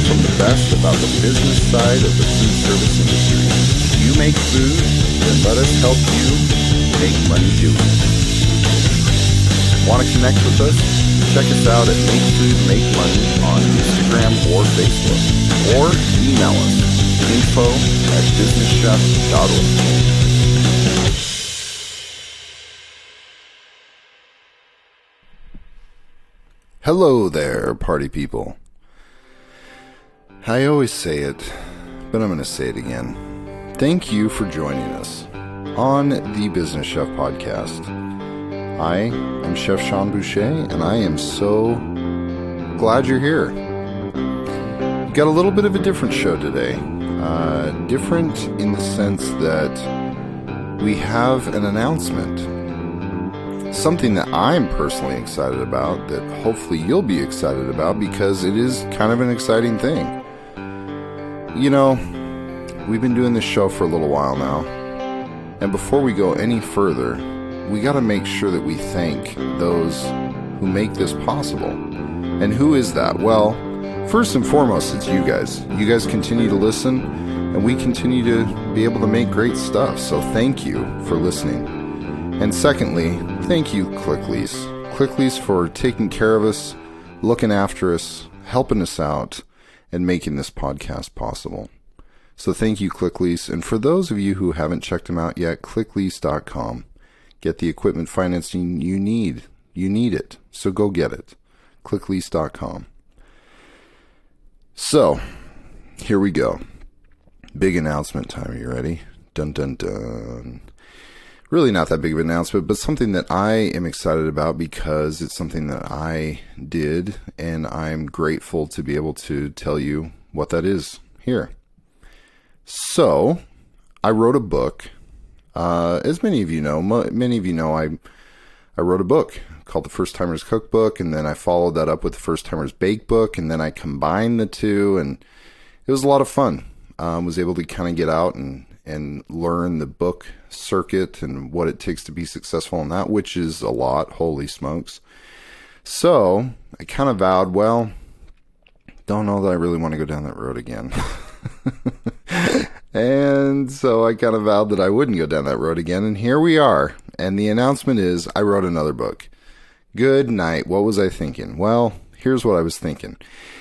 from the best about the business side of the food service industry. You make food, then let us help you make money doing it. Want to connect with us? Check us out at Make Food Make Money on Instagram or Facebook, or email us info@businesschef.org. Hello there, party people. I always say it, but I'm going to say it again. Thank you for joining us on the Business Chef Podcast. I am Chef Sean Boucher, and I am so glad you're here. We've got a little bit of a different show today. Different in the sense that we have an announcement. Something that I'm personally excited about, that hopefully you'll be excited about, because it is kind of an exciting thing. You know, we've been doing this show for a little while now, and before we go any further, we got to make sure that we thank those who make this possible. And who is that? Well, first and foremost, it's you guys. You guys continue to listen, and we continue to be able to make great stuff, so thank you for listening. And secondly, thank you, ClickLease. ClickLease for taking care of us, looking after us, helping us out, and making this podcast possible. So thank you, ClickLease. And for those of you who haven't checked them out yet, clicklease.com. Get the equipment financing you need. You need it. So go get it. clicklease.com. So, here we go. Big announcement time. Are you ready? Dun, dun, dun. Really not that big of an announcement, but something that I am excited about because it's something that I did, and I'm grateful to be able to tell you what that is here. So, I wrote a book. As many of you know, I wrote a book called The First Timers Cookbook, and then I followed that up with The First Timers Bake Book, and then I combined the two, and it was a lot of fun. Was able to kind of get out and learn the book circuit and what it takes to be successful in that, which is a lot. Holy smokes. So I kind of vowed, well, don't know that I really want to go down that road again. And so I kind of vowed that I wouldn't go down that road again. And here we are. And the announcement is I wrote another book. Good night. What was I thinking? Well, here's what I was thinking.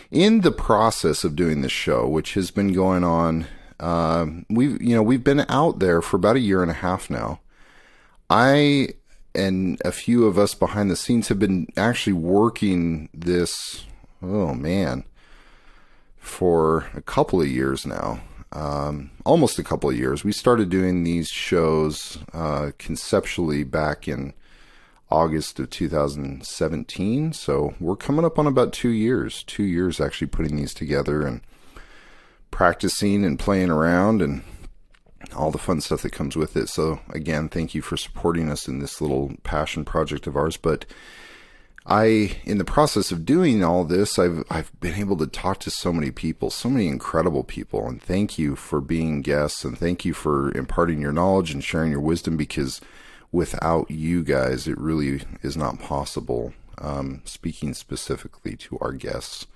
In the process of doing this show, which has been going on, we've been out there for about a year and a half now. I and a few of us behind the scenes have been actually working this, for a couple of years now. Almost a couple of years. We started doing these shows conceptually back in August of 2017. So we're coming up on about 2 years. 2 years actually putting these together and practicing and playing around and all the fun stuff that comes with it. So again, thank you for supporting us in this little passion project of ours. But in the process of doing all this, I've been able to talk to so many people, so many incredible people. And thank you for being guests, and thank you for imparting your knowledge and sharing your wisdom, because without you guys, it really is not possible. Speaking specifically to our guests,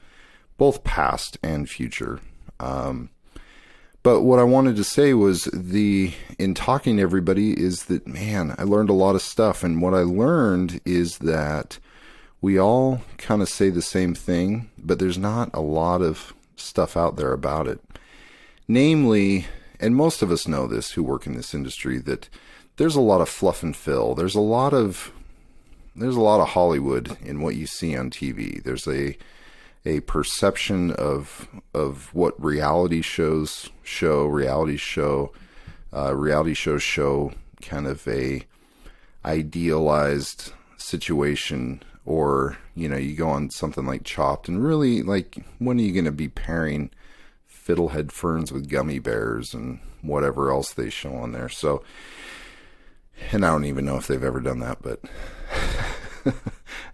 both past and future. But what I wanted to say was in talking to everybody is that, man, I learned a lot of stuff. And what I learned is that we all kind of say the same thing, but there's not a lot of stuff out there about it. Namely, and most of us know this who work in this industry, that there's a lot of fluff and fill. There's a lot of Hollywood in what you see on TV. There's a perception of what reality shows show kind of a idealized situation. Or, you go on something like Chopped, and really, like, when are you going to be pairing fiddlehead ferns with gummy bears and whatever else they show on there? So, and I don't even know if they've ever done that, but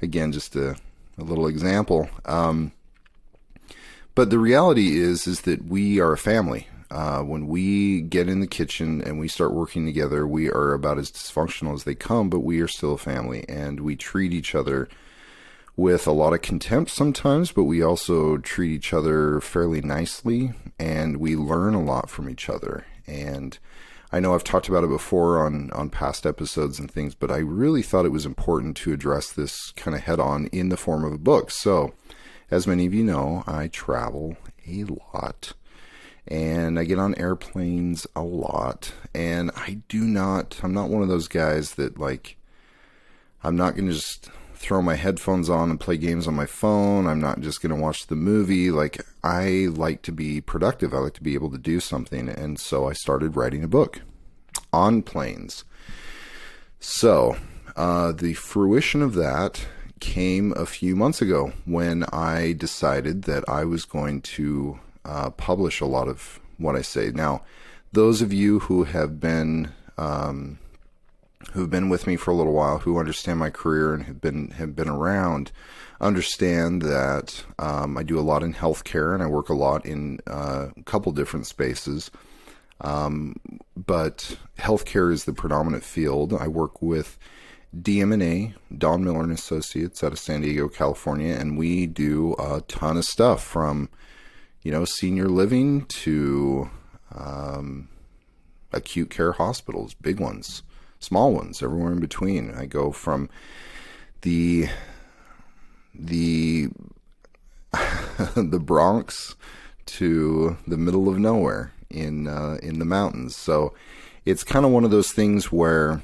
again, just a little example. But the reality is that we are a family. When we get in the kitchen and we start working together, we are about as dysfunctional as they come, but we are still a family, and we treat each other with a lot of contempt sometimes, but we also treat each other fairly nicely, and we learn a lot from each other. And I know I've talked about it before on past episodes and things, but I really thought it was important to address this kind of head on in the form of a book. So, as many of you know, I travel a lot, and I get on airplanes a lot, and I'm not one of those guys that, like, I'm not going to just throw my headphones on and play games on my phone. I'm not just going to watch the movie. Like, I like to be productive. I like to be able to do something. And so I started writing a book on planes. So, the fruition of that came a few months ago when I decided that I was going to publish a lot of what I say. Now, those of you who have been who've been with me for a little while, who understand my career and have been around, understand that I do a lot in healthcare, and I work a lot in a couple different spaces. But healthcare is the predominant field. I work with DM&A, Don Miller and Associates, out of San Diego, California, and we do a ton of stuff from, senior living to acute care hospitals, big ones, small ones, everywhere in between. I go from the the Bronx to the middle of nowhere in the mountains. So it's kind of one of those things where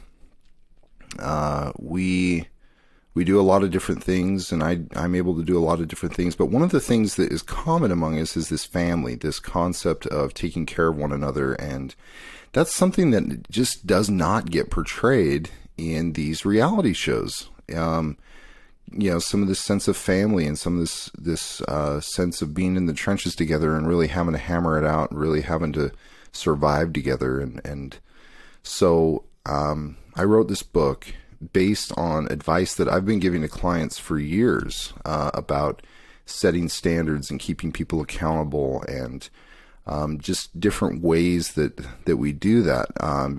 we do a lot of different things, and I'm able to do a lot of different things. But one of the things that is common among us is this family, this concept of taking care of one another. And that's something that just does not get portrayed in these reality shows. Some of this sense of family and some of this sense of being in the trenches together and really having to hammer it out, really having to survive together. And so I wrote this book based on advice that I've been giving to clients for years about setting standards and keeping people accountable, and just different ways that we do that.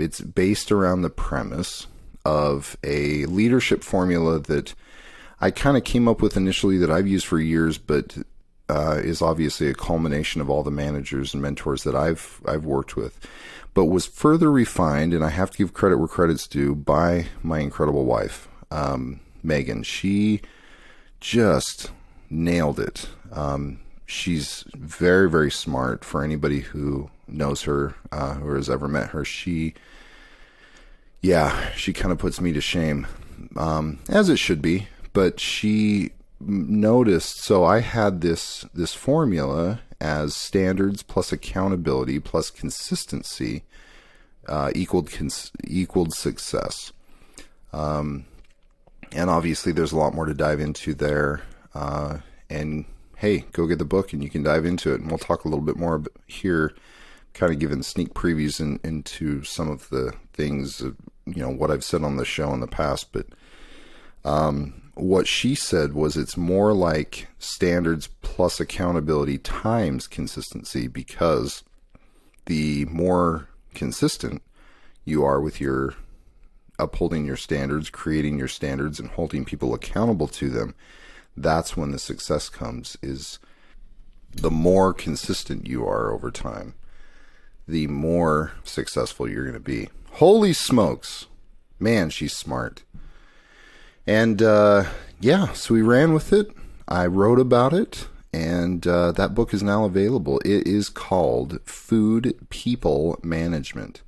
It's based around the premise of a leadership formula that I kind of came up with initially, that I've used for years, but is obviously a culmination of all the managers and mentors that I've worked with, but was further refined, and I have to give credit where credit's due, by my incredible wife, Megan. She just nailed it. She's very, very smart. For anybody who knows her, or has ever met her, she kind of puts me to shame, as it should be. But she noticed, so I had this formula as standards plus accountability plus consistency equaled success. And obviously there's a lot more to dive into there. And hey, go get the book and you can dive into it. And we'll talk a little bit more here, kind of giving sneak previews into some of the things, what I've said on the show in the past. But what she said was, it's more like standards plus accountability times consistency, because the more consistent you are with your upholding your standards, creating your standards, and holding people accountable to them, that's when the success comes. Is the more consistent you are over time, the more successful you're going to be. Holy smokes, man, she's smart. And so we ran with it. I wrote about it, and that book is now available. It is called Food People Management.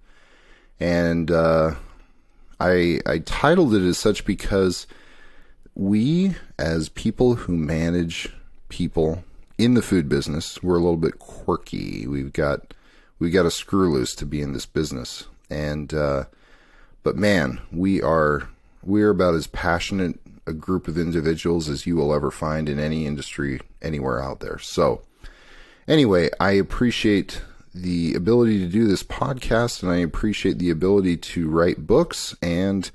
And I titled it as such because we, as people who manage people in the food business, we're a little bit quirky. We've got a screw loose to be in this business. And but man, we're about as passionate a group of individuals as you will ever find in any industry anywhere out there. So anyway, I appreciate the ability to do this podcast, and I appreciate the ability to write books, and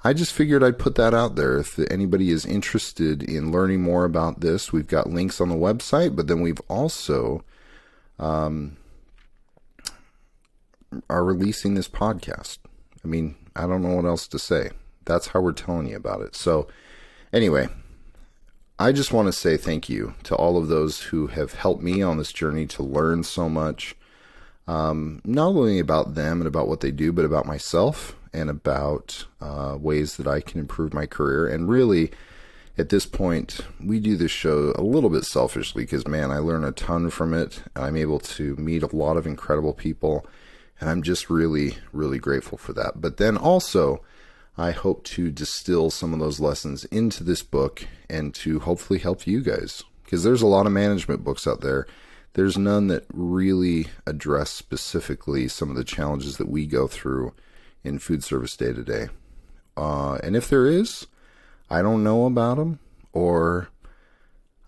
I just figured I'd put that out there. If anybody is interested in learning more about this, we've got links on the website, but then we've also are releasing this podcast. I mean, I don't know what else to say. That's how we're telling you about it. So anyway, I just want to say thank you to all of those who have helped me on this journey to learn so much, not only about them and about what they do, but about myself and about ways that I can improve my career. And really, at this point, we do this show a little bit selfishly because, man, I learn a ton from it. I'm able to meet a lot of incredible people, and I'm just really, really grateful for that. But then also, I hope to distill some of those lessons into this book and to hopefully help you guys, because there's a lot of management books out there. There's none that really address specifically some of the challenges that we go through in food service day to day. And if there is, I don't know about them, or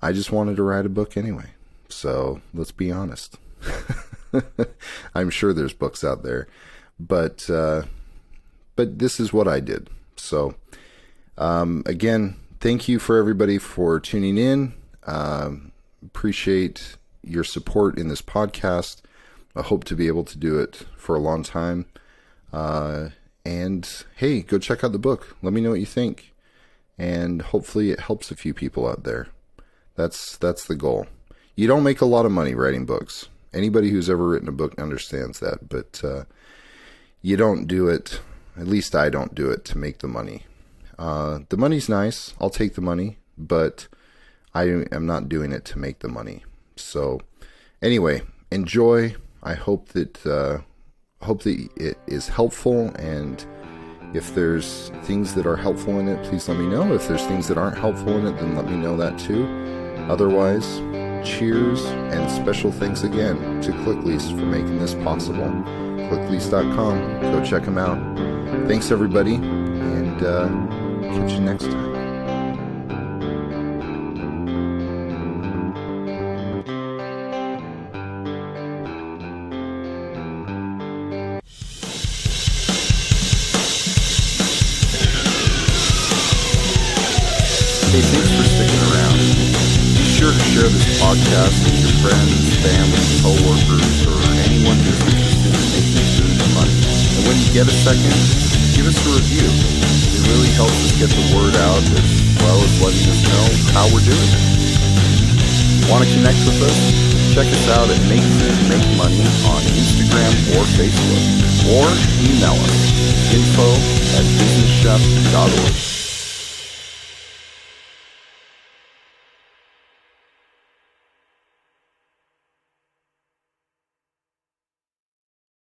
I just wanted to write a book anyway. So let's be honest. I'm sure there's books out there, but this is what I did. So again, thank you for everybody for tuning in. Appreciate your support in this podcast. I hope to be able to do it for a long time. And hey, go check out the book. Let me know what you think. And hopefully it helps a few people out there. That's the goal. You don't make a lot of money writing books. Anybody who's ever written a book understands that. But you don't do it, at least I don't do it to make the money. The money's nice. I'll take the money. But I am not doing it to make the money. So anyway, enjoy. I hope that it is helpful, and if there's things that are helpful in it, please let me know. If there's things that aren't helpful in it, then let me know that too. Otherwise, cheers, and special thanks again to ClickLease for making this possible. ClickLease.com. Go check them out. Thanks, everybody, and catch you next time. Hey, thanks for sticking around. Be sure to share this podcast with your friends, family, co-workers, or anyone who's interested in making food and money. And when you get a second, give us a review. It really helps us get the word out, as well as letting us know how we're doing it. Want to connect with us? Check us out at Make Food, Make Money on Instagram or Facebook. Or email us, info@businesschef.org.